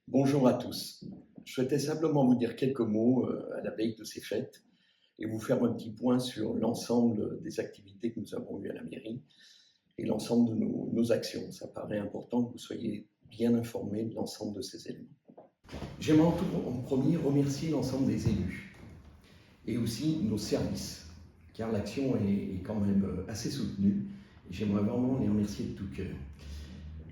Bonjour à tous. Je souhaitais simplement vous dire quelques mots à la veille de ces fêtes et vous faire un petit point sur l'ensemble des activités que nous avons eues à la mairie et l'ensemble de nos actions. Ça paraît important que vous soyez bien informés de l'ensemble de ces éléments. J'aimerais en premier remercier l'ensemble des élus et aussi nos services, car l'action est quand même assez soutenue et j'aimerais vraiment les remercier de tout cœur.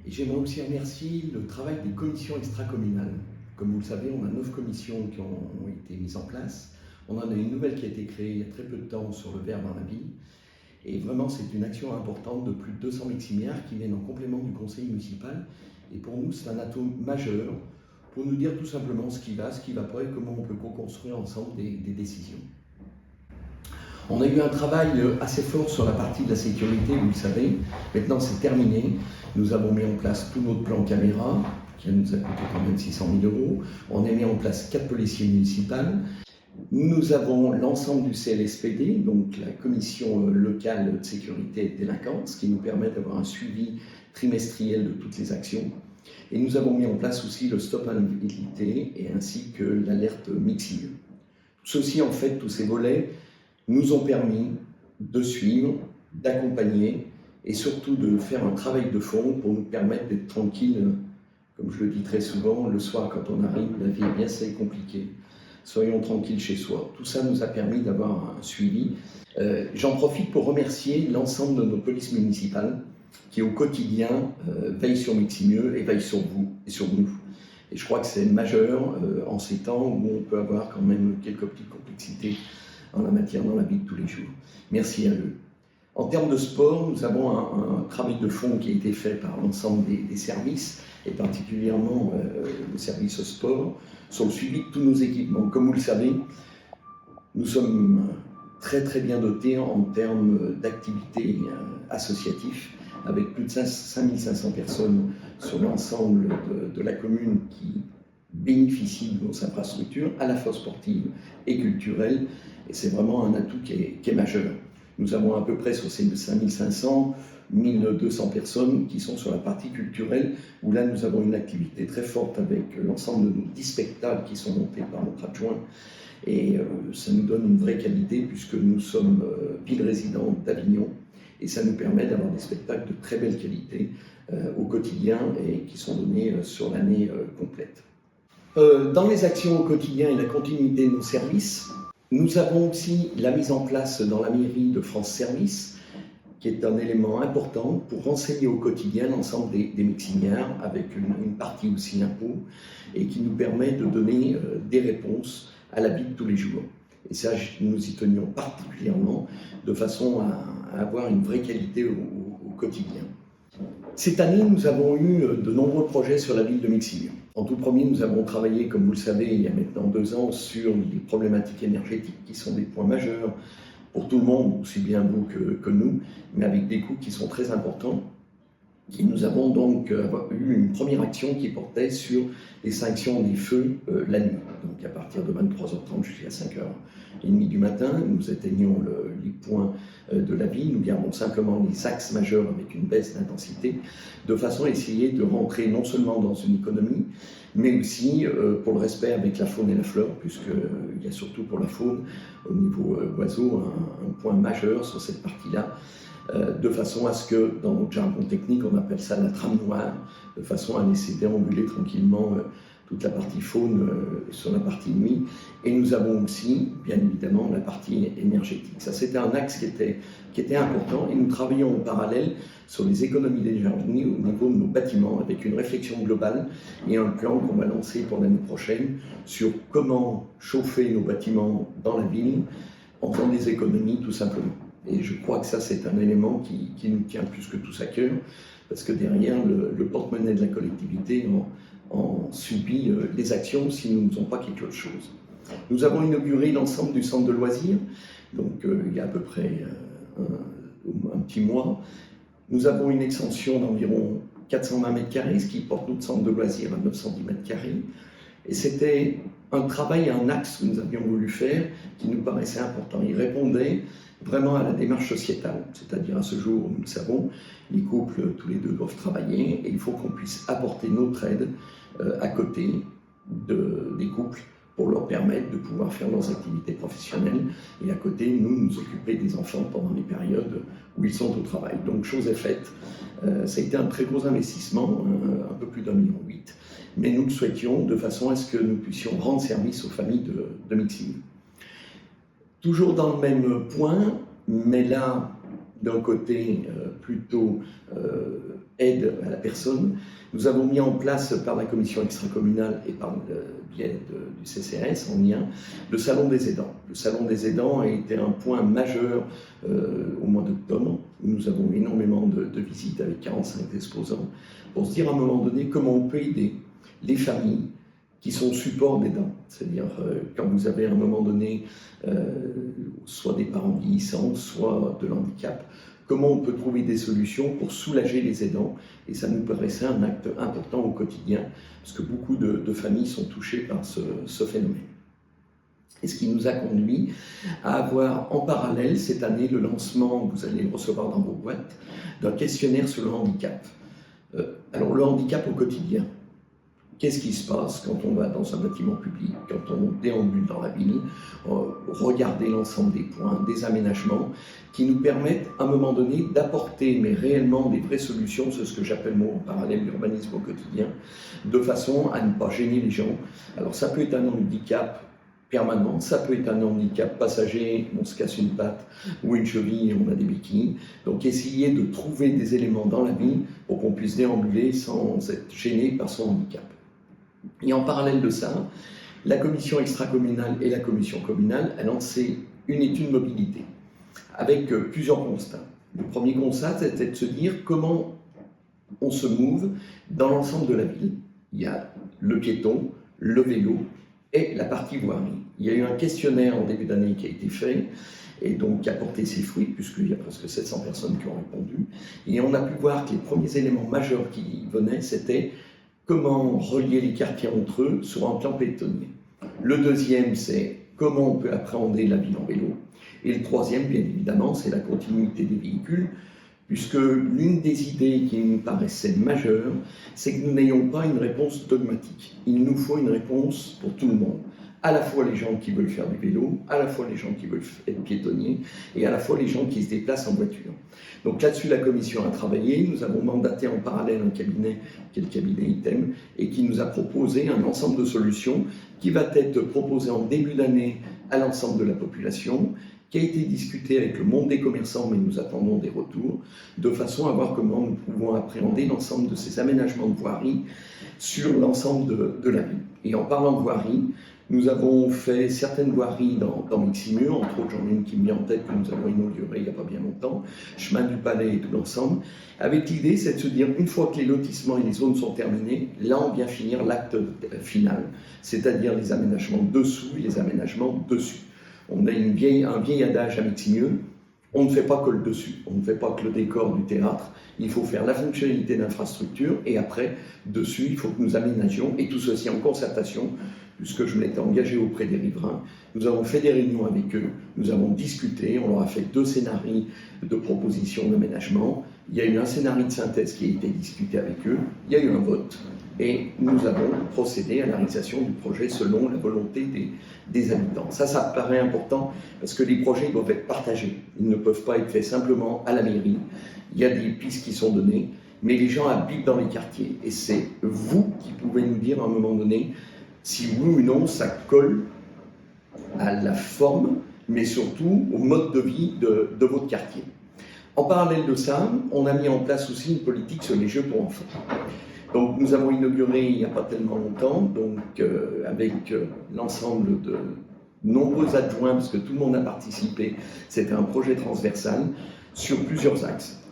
Et j'aimerais aussi remercier le travail des commissions extracommunales. Comme vous le savez, on a 9 commissions qui ont été mises en place. On en a une nouvelle qui a été créée il y a très peu de temps sur le verre dans la ville. Et vraiment, c'est une action importante de plus de 200 miximières qui viennent en complément du conseil municipal. Et pour nous, c'est un atout majeur pour nous dire tout simplement ce qui va pas et comment on peut co-construire ensemble des décisions. On a eu un travail assez fort sur la partie de la sécurité, vous le savez. Maintenant, c'est terminé. Nous avons mis en place tout notre plan caméra, qui nous a coûté quand même 600 000 €. On a mis en place 4 policiers municipaux. Nous avons l'ensemble du CLSPD, donc la commission locale de sécurité et de délinquance, qui nous permet d'avoir un suivi trimestriel de toutes les actions. Et nous avons mis en place aussi le stop invalidité et ainsi que l'alerte mixile. Ceci, en fait, tous ces volets nous ont permis de suivre, d'accompagner et surtout de faire un travail de fond pour nous permettre d'être tranquilles. Comme je le dis très souvent, le soir quand on arrive, la vie est bien assez compliquée. Soyons tranquilles chez soi. Tout ça nous a permis d'avoir un suivi. J'en profite pour remercier l'ensemble de nos polices municipales qui au quotidien veillent sur Miximieux et veillent sur vous et sur nous. Et je crois que c'est majeur en ces temps où on peut avoir quand même quelques petites complexités en la matière dans la vie de tous les jours. Merci à eux. En termes de sport, nous avons un travail de fond qui a été fait par l'ensemble des services, et particulièrement le service sport, sur le suivi de tous nos équipements. Comme vous le savez, nous sommes très bien dotés en termes d'activités associatives, avec plus de 5500 personnes sur l'ensemble de la commune qui bénéficient de nos infrastructures, à la fois sportives et culturelles, et c'est vraiment un atout qui est majeur. Nous avons à peu près sur ces 5500, 1200 personnes qui sont sur la partie culturelle, où là nous avons une activité très forte avec l'ensemble de nos 10 spectacles qui sont montés par notre adjoint, et ça nous donne une vraie qualité puisque nous sommes ville résidente d'Avignon, et ça nous permet d'avoir des spectacles de très belle qualité au quotidien et qui sont donnés sur l'année complète. Dans les actions au quotidien et la continuité de nos services, nous avons aussi la mise en place dans la mairie de France Service, qui est un élément important pour renseigner au quotidien l'ensemble des miximières, avec une partie aussi impôt, et qui nous permet de donner des réponses à la vie de tous les jours. Et ça, nous y tenions particulièrement, de façon à avoir une vraie qualité au quotidien. Cette année, nous avons eu de nombreux projets sur la ville de Miximieux. En tout premier, nous avons travaillé, comme vous le savez, il y a maintenant 2 ans, sur les problématiques énergétiques qui sont des points majeurs pour tout le monde, aussi bien vous que nous, mais avec des coûts qui sont très importants. Et nous avons donc eu une première action qui portait sur l'extinction des feux la nuit. Donc à partir de 23h30 jusqu'à 5h30 du matin, nous éteignons les points de la ville. Nous gardons simplement les axes majeurs avec une baisse d'intensité, de façon à essayer de rentrer non seulement dans une économie, mais aussi pour le respect avec la faune et la flore, puisqu'il y a surtout pour la faune, au niveau oiseaux, un point majeur sur cette partie-là. De façon à ce que, dans notre jargon technique, on appelle ça la trame noire, de façon à laisser déambuler tranquillement toute la partie faune sur la partie nuit. Et nous avons aussi, bien évidemment, la partie énergétique. Ça, c'était un axe qui était important, et nous travaillons en parallèle sur les économies d'énergie au niveau de nos bâtiments, avec une réflexion globale et un plan qu'on va lancer pour l'année prochaine sur comment chauffer nos bâtiments dans la ville en faisant des économies, tout simplement. Et je crois que ça, c'est un élément qui nous tient plus que tous à cœur, parce que derrière, le porte-monnaie de la collectivité en subit les actions si nous ne faisons pas quelque chose. Nous avons inauguré l'ensemble du centre de loisirs, donc il y a à peu près un petit mois. Nous avons une extension d'environ 420 m², ce qui porte notre centre de loisirs à 910 m². Et c'était un travail, un axe que nous avions voulu faire qui nous paraissait important. Il répondait vraiment à la démarche sociétale, c'est-à-dire à ce jour, nous le savons, les couples tous les deux doivent travailler et il faut qu'on puisse apporter notre aide à côté des couples pour leur permettre de pouvoir faire leurs activités professionnelles et à côté, nous occuper des enfants pendant les périodes où ils sont au travail. Donc, chose est faite. Ça a été un très gros investissement, un peu plus d'1,8 million, mais nous le souhaitions de façon à ce que nous puissions rendre service aux familles de Mixime. Toujours dans le même point, mais là, d'un côté plutôt aide à la personne, nous avons mis en place par la commission extracommunale et par le biais du CCRS en lien le Salon des aidants. Le Salon des aidants a été un point majeur au mois d'octobre, où nous avons énormément de visites avec 45 exposants, pour se dire à un moment donné comment on peut aider les familles qui sont support d'aidants. C'est-à-dire quand vous avez à un moment donné soit des parents vieillissants, soit de l'handicap, comment on peut trouver des solutions pour soulager les aidants. Et ça nous paraissait un acte important au quotidien, parce que beaucoup de familles sont touchées par ce phénomène. Et ce qui nous a conduit à avoir en parallèle cette année le lancement, vous allez le recevoir dans vos boîtes, d'un questionnaire sur le handicap. Alors le handicap au quotidien. Qu'est-ce qui se passe quand on va dans un bâtiment public, quand on déambule dans la ville, regarder l'ensemble des points, des aménagements qui nous permettent à un moment donné d'apporter, mais réellement des vraies solutions, c'est ce que j'appelle moi en parallèle l'urbanisme au quotidien, de façon à ne pas gêner les gens. Alors ça peut être un handicap permanent, ça peut être un handicap passager, on se casse une patte ou une cheville et on a des béquilles. Donc essayer de trouver des éléments dans la vie pour qu'on puisse déambuler sans être gêné par son handicap. Et en parallèle de ça, la commission extracommunale et la commission communale a lancé une étude mobilité avec plusieurs constats. Le premier constat, c'était de se dire comment on se move dans l'ensemble de la ville. Il y a le piéton, le vélo et la partie voirie. Il y a eu un questionnaire en début d'année qui a été fait et donc qui a porté ses fruits, puisqu'il y a presque 700 personnes qui ont répondu. Et on a pu voir que les premiers éléments majeurs qui venaient, c'était comment relier les quartiers entre eux sur un plan pétonnier. Le deuxième, c'est comment on peut appréhender la ville en vélo. Et le troisième, bien évidemment, c'est la continuité des véhicules, puisque l'une des idées qui nous paraissait majeure, c'est que nous n'ayons pas une réponse dogmatique. Il nous faut une réponse pour tout le monde. À la fois les gens qui veulent faire du vélo, à la fois les gens qui veulent être piétonniers, et à la fois les gens qui se déplacent en voiture. Donc là-dessus, la commission a travaillé. Nous avons mandaté en parallèle un cabinet, qui est le cabinet ITEM, et qui nous a proposé un ensemble de solutions qui va être proposé en début d'année à l'ensemble de la population, qui a été discuté avec le monde des commerçants, mais nous attendons des retours, de façon à voir comment nous pouvons appréhender l'ensemble de ces aménagements de voirie sur l'ensemble de la ville. Et en parlant de voirie, nous avons fait certaines voiries dans Miximur, entre autres j'en ai une qui me vient en tête que nous avons inaugurée il n'y a pas bien longtemps, Chemin du Palais et tout l'ensemble, avec l'idée c'est de se dire une fois que les lotissements et les zones sont terminés, là on vient finir l'acte final, c'est-à-dire les aménagements dessous et les aménagements dessus. On a un vieil adage à Miximur, on ne fait pas que le dessus, on ne fait pas que le décor du théâtre, il faut faire la fonctionnalité d'infrastructure et après, dessus, il faut que nous aménagions, et tout ceci en concertation, puisque je m'étais engagé auprès des riverains. Nous avons fait des réunions avec eux, nous avons discuté, on leur a fait 2 scénarios de propositions d'aménagement. Il y a eu un scénario de synthèse qui a été discuté avec eux, il y a eu un vote, et nous avons procédé à la réalisation du projet selon la volonté des habitants. Ça paraît important, parce que les projets doivent être partagés. Ils ne peuvent pas être faits simplement à la mairie. Il y a des pistes qui sont données, mais les gens habitent dans les quartiers, et c'est vous qui pouvez nous dire à un moment donné si oui ou non ça colle à la forme, mais surtout au mode de vie de votre quartier. En parallèle de ça, on a mis en place aussi une politique sur les jeux pour enfants. Donc nous avons inauguré il n'y a pas tellement longtemps, donc avec l'ensemble de nombreux adjoints, parce que tout le monde a participé, c'était un projet transversal, sur plusieurs axes.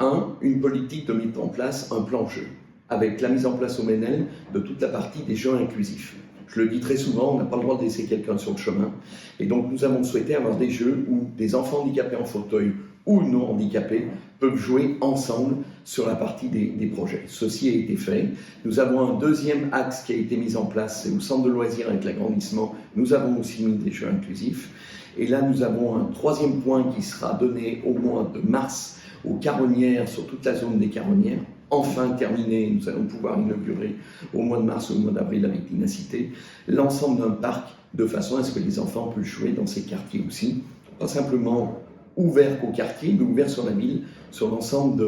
Une politique de mise en place un plan jeu, avec la mise en place au MENEL de toute la partie des jeux inclusifs. Je le dis très souvent, on n'a pas le droit de laisser quelqu'un sur le chemin. Et donc nous avons souhaité avoir des jeux où des enfants handicapés en fauteuil ou non handicapés peuvent jouer ensemble sur la partie des projets. Ceci a été fait. Nous avons un deuxième axe qui a été mis en place, c'est au centre de loisirs avec l'agrandissement. Nous avons aussi mis des jeux inclusifs. Et là, nous avons un troisième point qui sera donné au mois de mars aux Caronnières, sur toute la zone des Caronnières, enfin terminer, nous allons pouvoir inaugurer au mois de mars ou au mois d'avril avec l'Inacité, l'ensemble d'un parc de façon à ce que les enfants puissent jouer dans ces quartiers aussi, pas simplement ouvert qu'au quartier, mais ouvert sur la ville, sur l'ensemble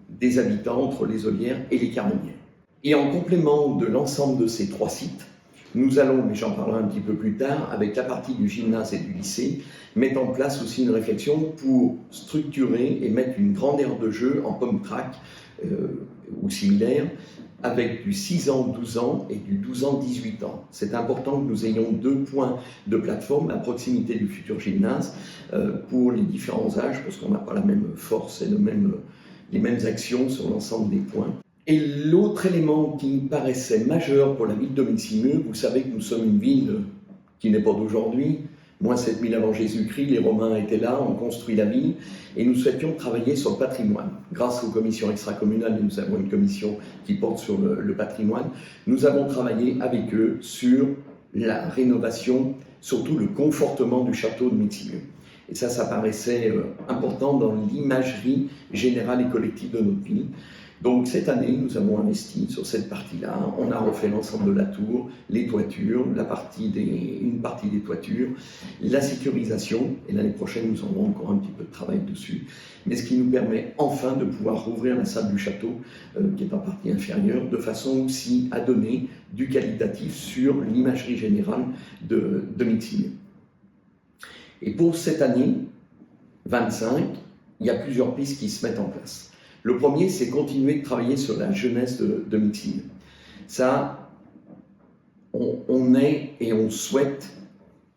des habitants entre les Olières et les Caronnières. Et en complément de l'ensemble de ces 3 sites, nous allons, mais j'en parlerai un petit peu plus tard, avec la partie du gymnase et du lycée, mettre en place aussi une réflexion pour structurer et mettre une grande aire de jeu en pomme track ou similaire, avec du 6 ans, 12 ans et du 12 ans, 18 ans. C'est important que nous ayons 2 points de plateforme à proximité du futur gymnase pour les différents âges, parce qu'on n'a pas la même force et les mêmes actions sur l'ensemble des points. Et l'autre élément qui me paraissait majeur pour la ville de Meximieux, vous savez que nous sommes une ville qui n'est pas d'aujourd'hui, moins 7000 avant Jésus-Christ, les Romains étaient là, ont construit la ville, et nous souhaitions travailler sur le patrimoine. Grâce aux commissions extracommunales, nous avons une commission qui porte sur le patrimoine, nous avons travaillé avec eux sur la rénovation, surtout le confortement du château de Meximieux. Et ça paraissait important dans l'imagerie générale et collective de notre ville. Donc cette année, nous avons investi sur cette partie-là. On a refait l'ensemble de la tour, les toitures, une partie des toitures, la sécurisation. Et l'année prochaine, nous aurons encore un petit peu de travail dessus. Mais ce qui nous permet enfin de pouvoir rouvrir la salle du château, qui est en partie inférieure, de façon aussi à donner du qualitatif sur l'imagerie générale de Meximieux. Et pour cette année 25, il y a plusieurs pistes qui se mettent en place. Le premier, c'est continuer de travailler sur la jeunesse de Meximieux. Ça, on est et on souhaite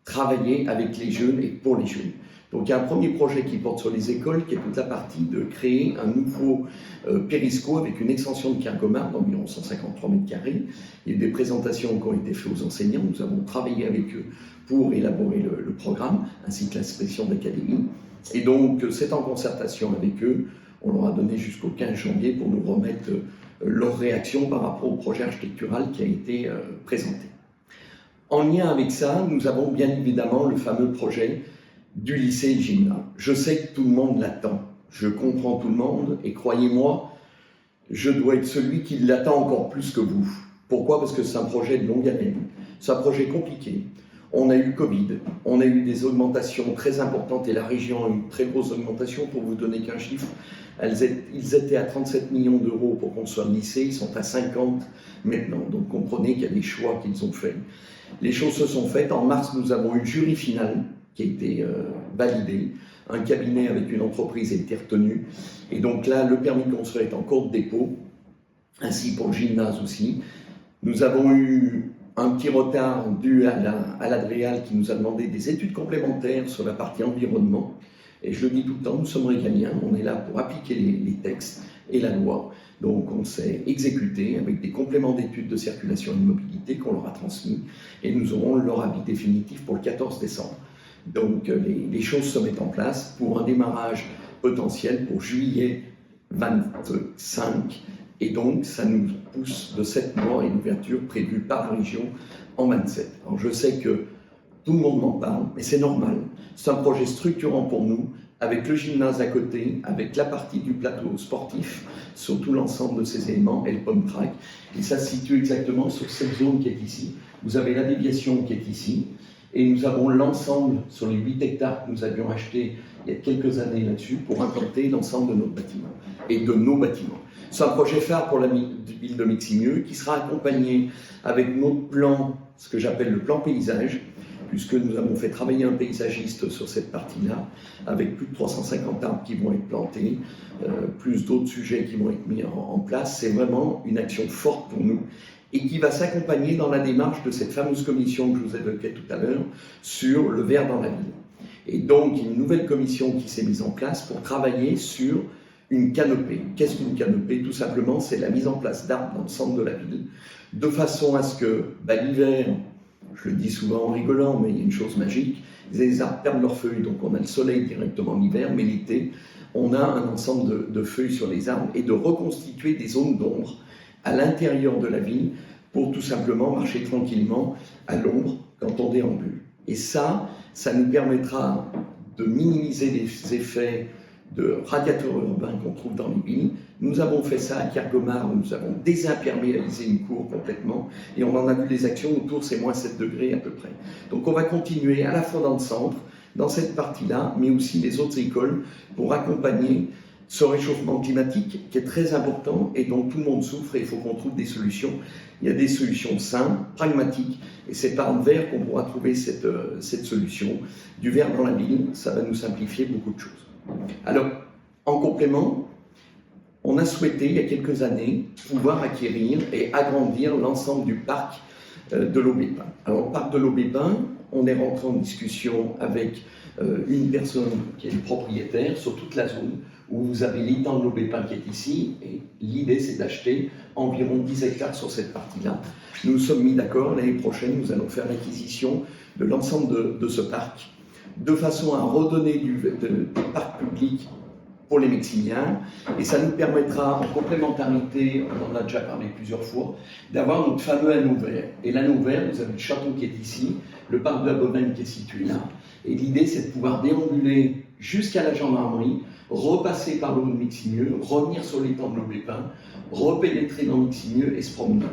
travailler avec les jeunes et pour les jeunes. Donc il y a un premier projet qui porte sur les écoles, qui est toute la partie de créer un nouveau périsco avec une extension de Kergomar d'environ 153 mètres carrés. Il y a des présentations qui ont été faites aux enseignants. Nous avons travaillé avec eux pour élaborer le programme, ainsi que l'inspection d'académie. Et donc c'est en concertation avec eux. On leur a donné jusqu'au 15 janvier pour nous remettre leur réaction par rapport au projet architectural qui a été présenté. En lien avec ça, nous avons bien évidemment le fameux projet du lycée et gymnase. Je sais que tout le monde l'attend, je comprends tout le monde et croyez-moi, je dois être celui qui l'attend encore plus que vous. Pourquoi ? Parce que c'est un projet de longue haleine, c'est un projet compliqué. On a eu Covid, on a eu des augmentations très importantes et la région a eu une très grosse augmentation. Pour vous donner qu'un chiffre, ils étaient à 37 millions d'euros pour construire le lycée, ils sont à 50 maintenant. Donc comprenez qu'il y a des choix qu'ils ont faits. Les choses se sont faites. En mars, nous avons eu le jury final qui a été validé. Un cabinet avec une entreprise a été retenu. Et donc là, le permis de construire est en cours de dépôt, ainsi pour le gymnase aussi. Nous avons eu un petit retard dû à l'Adréal qui nous a demandé des études complémentaires sur la partie environnement. Et je le dis tout le temps, nous sommes régaliens, on est là pour appliquer les textes et la loi. Donc on s'est exécuté avec des compléments d'études de circulation et de mobilité qu'on leur a transmis et nous aurons leur avis définitif pour le 14 décembre. Donc les choses se mettent en place pour un démarrage potentiel pour juillet 25. Et donc, ça nous pousse de 7 mois et une ouverture prévue par la région en 27. Alors, je sais que tout le monde m'en parle, mais c'est normal. C'est un projet structurant pour nous, avec le gymnase à côté, avec la partie du plateau sportif, sur tout l'ensemble de ces éléments, et le pump track. Et ça se situe exactement sur cette zone qui est ici. Vous avez la déviation qui est ici, et nous avons l'ensemble sur les 8 hectares que nous avions achetés il y a quelques années là-dessus pour implanter l'ensemble de notre bâtiment et de nos bâtiments. C'est un projet phare pour la ville de Meximieux qui sera accompagné avec notre plan, ce que j'appelle le plan paysage, puisque nous avons fait travailler un paysagiste sur cette partie-là, avec plus de 350 arbres qui vont être plantés, plus d'autres sujets qui vont être mis en place. C'est vraiment une action forte pour nous et qui va s'accompagner dans la démarche de cette fameuse commission que je vous évoquais tout à l'heure sur le vert dans la ville. Et donc, il y a une nouvelle commission qui s'est mise en place pour travailler sur une canopée. Qu'est-ce qu'une canopée ? Tout simplement, c'est la mise en place d'arbres dans le centre de la ville, de façon à ce que l'hiver, je le dis souvent en rigolant, mais il y a une chose magique, les arbres perdent leurs feuilles, donc on a le soleil directement l'hiver, mais l'été, on a un ensemble de feuilles sur les arbres et de reconstituer des zones d'ombre à l'intérieur de la ville pour tout simplement marcher tranquillement à l'ombre quand on déambule. Et ça nous permettra de minimiser les effets de radiateurs urbains qu'on trouve dans les villes. Nous avons fait ça à Kergomar, où nous avons désimperméabilisé une cour complètement, et on en a vu les actions autour, c'est moins 7 degrés à peu près. Donc on va continuer à la fois dans le centre, dans cette partie-là, mais aussi les autres écoles, pour accompagner ce réchauffement climatique qui est très important et dont tout le monde souffre, et il faut qu'on trouve des solutions. Il y a des solutions simples, pragmatiques, et c'est par le verre qu'on pourra trouver cette solution. Du verre dans la ville, ça va nous simplifier beaucoup de choses. Alors, en complément, on a souhaité, il y a quelques années, pouvoir acquérir et agrandir l'ensemble du parc de l'Aubépin. Alors, le parc de l'Aubépin, on est rentré en discussion avec une personne qui est le propriétaire sur toute la zone, où vous avez l'étang de l'Aubépin qui est ici, et l'idée c'est d'acheter environ 10 hectares sur cette partie-là. Nous nous sommes mis d'accord, l'année prochaine nous allons faire l'acquisition de l'ensemble de ce parc, de façon à redonner du parc public pour les Meximiens, et ça nous permettra, en complémentarité, on en a déjà parlé plusieurs fois, d'avoir notre fameux anneau vert. Et l'anneau vert, vous avez le château qui est ici, le parc de la Bonaine qui est situé là, et l'idée c'est de pouvoir déambuler jusqu'à la gendarmerie, repasser par le haut de Meximieux, revenir sur l'étang de l'Aubépin, repénétrer dans Meximieux et se promener.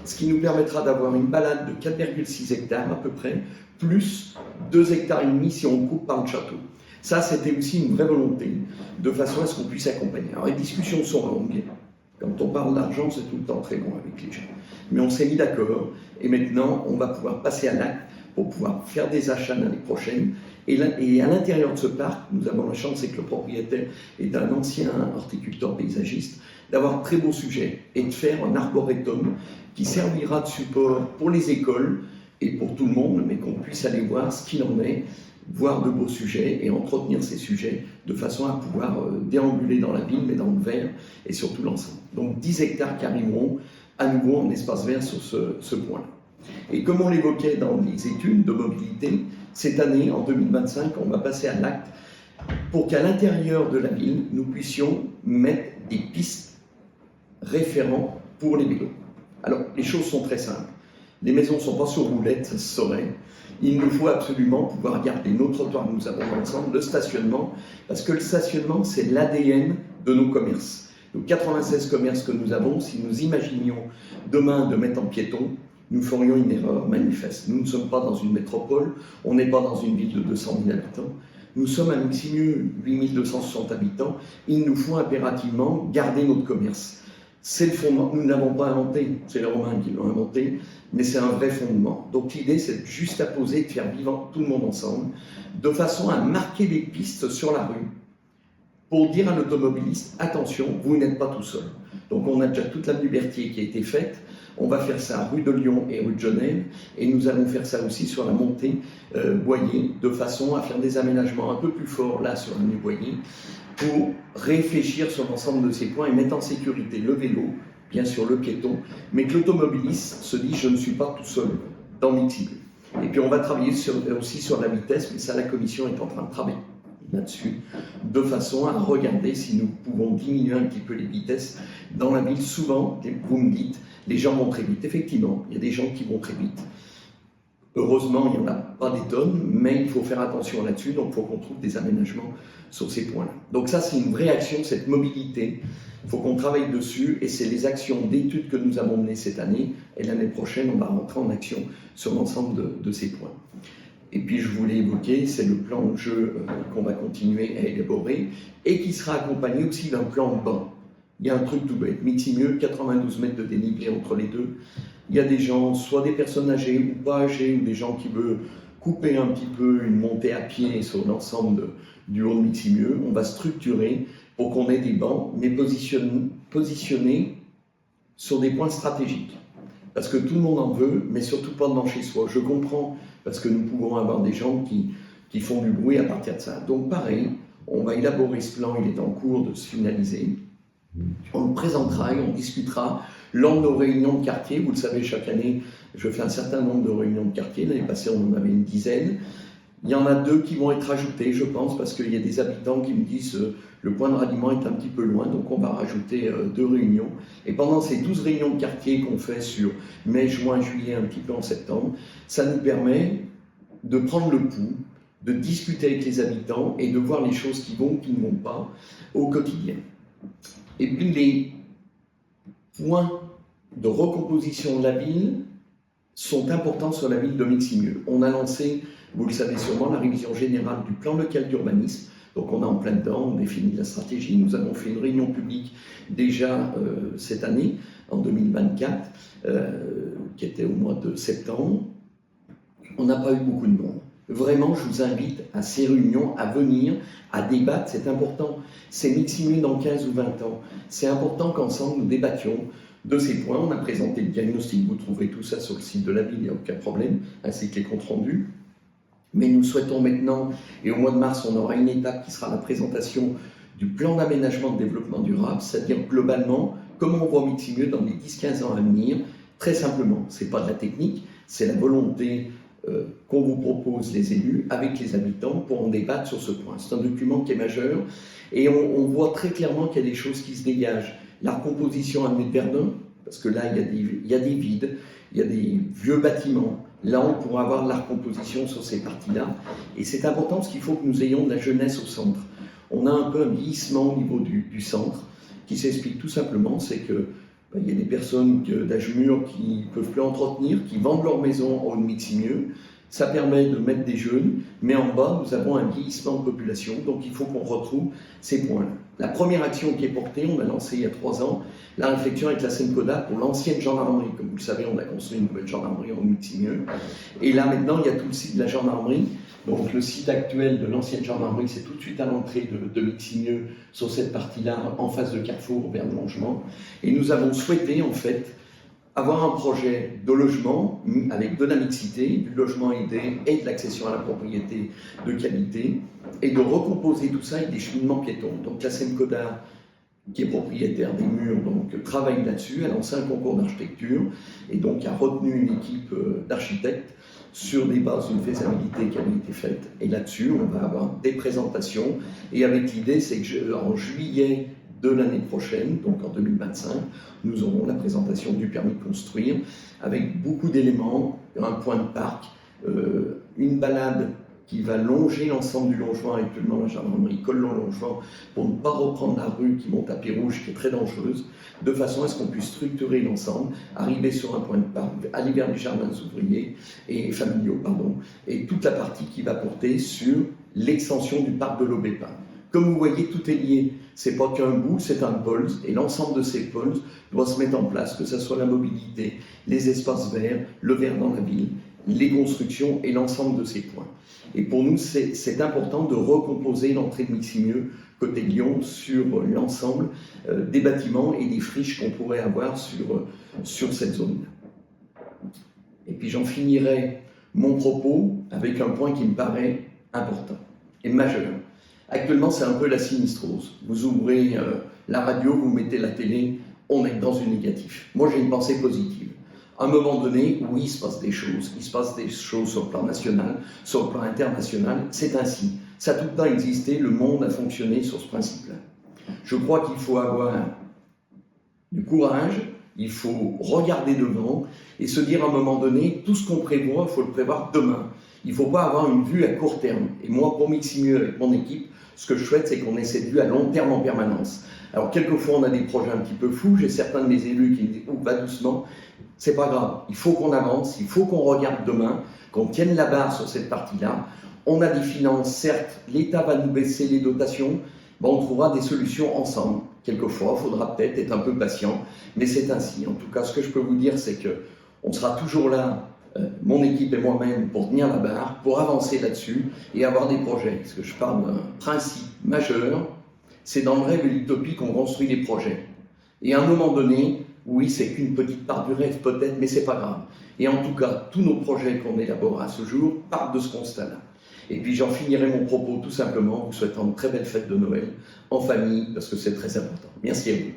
Ce qui nous permettra d'avoir une balade de 4,6 hectares à peu près, plus 2,5 hectares si on coupe par le château. Ça, c'était aussi une vraie volonté, de façon à ce qu'on puisse accompagner. Alors, les discussions sont longues. Quand on parle d'argent, c'est tout le temps très long avec les gens. Mais on s'est mis d'accord, et maintenant, on va pouvoir passer à l'acte pour pouvoir faire des achats l'année prochaine. Et à l'intérieur de ce parc, nous avons la chance, c'est que le propriétaire est un ancien horticulteur paysagiste, d'avoir de très beaux sujets et de faire un arboretum qui servira de support pour les écoles et pour tout le monde, mais qu'on puisse aller voir ce qu'il en est, voir de beaux sujets et entretenir ces sujets de façon à pouvoir déambuler dans la ville, mais dans le vert et surtout l'ensemble. Donc 10 hectares qui arriveront à nouveau en espace vert sur ce point-là. Et comme on l'évoquait dans les études de mobilité, cette année, en 2025, on va passer à l'acte pour qu'à l'intérieur de la ville, nous puissions mettre des pistes référents pour les vélos. Alors, les choses sont très simples. Les maisons ne sont pas sur roulettes, ça se saurait. Il nous faut absolument pouvoir garder nos trottoirs que nous avons ensemble, le stationnement, parce que le stationnement, c'est l'ADN de nos commerces. Nos 96 commerces que nous avons, si nous imaginions demain de mettre en piéton, nous ferions une erreur manifeste. Nous ne sommes pas dans une métropole, on n'est pas dans une ville de 200 000 habitants. Nous sommes à Meximieux, 8 260 habitants. Il nous faut impérativement garder notre commerce. C'est le fondement. Nous ne l'avons pas inventé, c'est les Romains qui l'ont inventé, mais c'est un vrai fondement. Donc l'idée, c'est juste à poser, de faire vivre tout le monde ensemble, de façon à marquer des pistes sur la rue, pour dire à l'automobiliste, attention, vous n'êtes pas tout seul. Donc on a déjà toute l'avenue Berthier qui a été faite. On va faire ça rue de Lyon et rue de Genève, et nous allons faire ça aussi sur la montée Boyer, de façon à faire des aménagements un peu plus forts là sur l'avenue Boyer, pour réfléchir sur l'ensemble de ces points et mettre en sécurité le vélo, bien sûr le piéton, mais que l'automobiliste se dit je ne suis pas tout seul dans Meximieux. Et puis on va travailler aussi sur la vitesse, mais ça la commission est en train de travailler là-dessus, de façon à regarder si nous pouvons diminuer un petit peu les vitesses dans la ville. Souvent, vous me dites, les gens vont très vite. Effectivement, il y a des gens qui vont très vite. Heureusement, il n'y en a pas des tonnes, mais il faut faire attention là-dessus, donc il faut qu'on trouve des aménagements sur ces points-là. Donc ça, c'est une vraie action, cette mobilité. Il faut qu'on travaille dessus, et c'est les actions d'études que nous avons menées cette année, et l'année prochaine, on va rentrer en action sur l'ensemble de ces points. Et puis, je voulais évoquer, c'est le plan de jeu qu'on va continuer à élaborer, et qui sera accompagné aussi d'un plan de banc. Il y a un truc tout bête, Meximieux, 92 mètres de dénivelé entre les deux. Il y a des gens, soit des personnes âgées ou pas âgées, ou des gens qui veulent couper un petit peu une montée à pied sur l'ensemble du haut de Meximieux. On va structurer pour qu'on ait des bancs, mais positionnés sur des points stratégiques. Parce que tout le monde en veut, mais surtout pas devant chez soi. Je comprends, parce que nous pouvons avoir des gens qui font du bruit à partir de ça. Donc pareil, on va élaborer ce plan, il est en cours de se finaliser. On le présentera et on discutera lors de nos réunions de quartier. Vous le savez, chaque année, je fais un certain nombre de réunions de quartier. L'année passée, on en avait une dizaine. Il y en a 2 qui vont être ajoutées, je pense, parce qu'il y a des habitants qui me disent le point de ralliement est un petit peu loin, donc on va rajouter 2 réunions. Et pendant ces 12 réunions de quartier qu'on fait sur mai, juin, juillet, un petit peu en septembre, ça nous permet de prendre le pouls de discuter avec les habitants et de voir les choses qui vont ou qui ne vont pas au quotidien. Et puis les points de recomposition de la ville sont importants sur la ville de Meximieux. On a lancé, vous le savez sûrement, la révision générale du plan local d'urbanisme. Donc on est en plein dedans, on définit la stratégie. Nous avons fait une réunion publique déjà cette année, en 2024, qui était au mois de septembre. On n'a pas eu beaucoup de monde. Vraiment, je vous invite à ces réunions, à venir, à débattre, c'est important. C'est Meximieux dans 15 ou 20 ans. C'est important qu'ensemble nous débattions de ces points. On a présenté le diagnostic, vous trouverez tout ça sur le site de la ville, il n'y a aucun problème, ainsi que les comptes rendus. Mais nous souhaitons maintenant, et au mois de mars, on aura une étape qui sera la présentation du plan d'aménagement de développement durable, c'est-à-dire globalement, comment on voit Meximieux dans les 10-15 ans à venir. Très simplement, ce n'est pas de la technique, c'est la volonté qu'on vous propose les élus avec les habitants pour en débattre sur ce point. C'est un document qui est majeur et on voit très clairement qu'il y a des choses qui se dégagent. La recomposition amenée de Verdun, parce que là il y a des vides, il y a des vieux bâtiments. Là on pourra avoir de la recomposition sur ces parties-là et c'est important parce qu'il faut que nous ayons de la jeunesse au centre. On a un peu un vieillissement au niveau du centre qui s'explique tout simplement, c'est que il y a des personnes d'âge mûr qui ne peuvent plus entretenir, qui vendent leur maison en haut de Meximieux. Ça permet de mettre des jeunes, mais en bas, nous avons un vieillissement de population, donc il faut qu'on retrouve ces points-là. La première action qui est portée, on a lancé il y a 3 ans, la réflexion avec la Sencoda pour l'ancienne gendarmerie. Comme vous le savez, on a construit une nouvelle gendarmerie en Meximieux. Et là, maintenant, il y a tout le site de la gendarmerie. Donc le site actuel de l'ancienne gendarmerie, c'est tout de suite à l'entrée de Meximieux, sur cette partie-là, en face de Carrefour, vers le logement. Et nous avons souhaité, en fait, avoir un projet de logement avec de la mixité, du logement aidé et de l'accession à la propriété de qualité, et de recomposer tout ça avec des cheminements piétons. Donc la Sencoda, qui est propriétaire des murs, donc travaille là-dessus, a lancé un concours d'architecture, et donc a retenu une équipe d'architectes sur des bases d'une faisabilité qui avait été faite. Et là-dessus, on va avoir des présentations, et avec l'idée, c'est que en juillet de l'année prochaine, donc en 2025, nous aurons la présentation du permis de construire avec beaucoup d'éléments, un point de parc, une balade qui va longer l'ensemble du logement, actuellement la gendarmerie colle le logement pour ne pas reprendre la rue qui monte à Pied-Rouge, qui est très dangereuse, de façon à ce qu'on puisse structurer l'ensemble, arriver sur un point de parc, aller vers les jardins ouvriers et familiaux, et toute la partie qui va porter sur l'extension du parc de l'Aubépin. Comme vous voyez, tout est lié. C'est pas qu'un bout, c'est un pôle, et l'ensemble de ces pôles doit se mettre en place, que ce soit la mobilité, les espaces verts, le vert dans la ville, les constructions et l'ensemble de ces points. Et pour nous, c'est important de recomposer l'entrée de Meximieux côté Lyon sur l'ensemble des bâtiments et des friches qu'on pourrait avoir sur cette zone-là. Et puis j'en finirai mon propos avec un point qui me paraît important et majeur. Actuellement, c'est un peu la sinistrose. Vous ouvrez la radio, vous mettez la télé, on est dans une négative. Moi, j'ai une pensée positive. À un moment donné, oui, il se passe des choses. Il se passe des choses sur le plan national, sur le plan international. C'est ainsi. Ça a tout le temps existé. Le monde a fonctionné sur ce principe-là. Je crois qu'il faut avoir du courage, il faut regarder devant et se dire à un moment donné, tout ce qu'on prévoit, il faut le prévoir demain. Il ne faut pas avoir une vue à court terme. Et moi, pour Meximieux, avec mon équipe, ce que je souhaite, c'est qu'on ait cette vue à long terme en permanence. Alors, quelquefois, on a des projets un petit peu fous. J'ai certains de mes élus qui me disent « Oh, va doucement ». C'est pas grave. Il faut qu'on avance, il faut qu'on regarde demain, qu'on tienne la barre sur cette partie-là. On a des finances, certes, l'État va nous baisser les dotations. On trouvera des solutions ensemble. Quelquefois, il faudra peut-être être un peu patient, mais c'est ainsi. En tout cas, ce que je peux vous dire, c'est qu'on sera toujours là, mon équipe et moi-même, pour tenir la barre, pour avancer là-dessus et avoir des projets. Parce que je parle d'un principe majeur, c'est dans le rêve et l'utopie qu'on construit les projets. Et à un moment donné, oui, c'est qu'une petite part du rêve peut-être, mais c'est pas grave. Et en tout cas, tous nos projets qu'on élabore à ce jour partent de ce constat-là. Et puis j'en finirai mon propos tout simplement en vous souhaitant une très belle fête de Noël, en famille, parce que c'est très important. Merci à vous.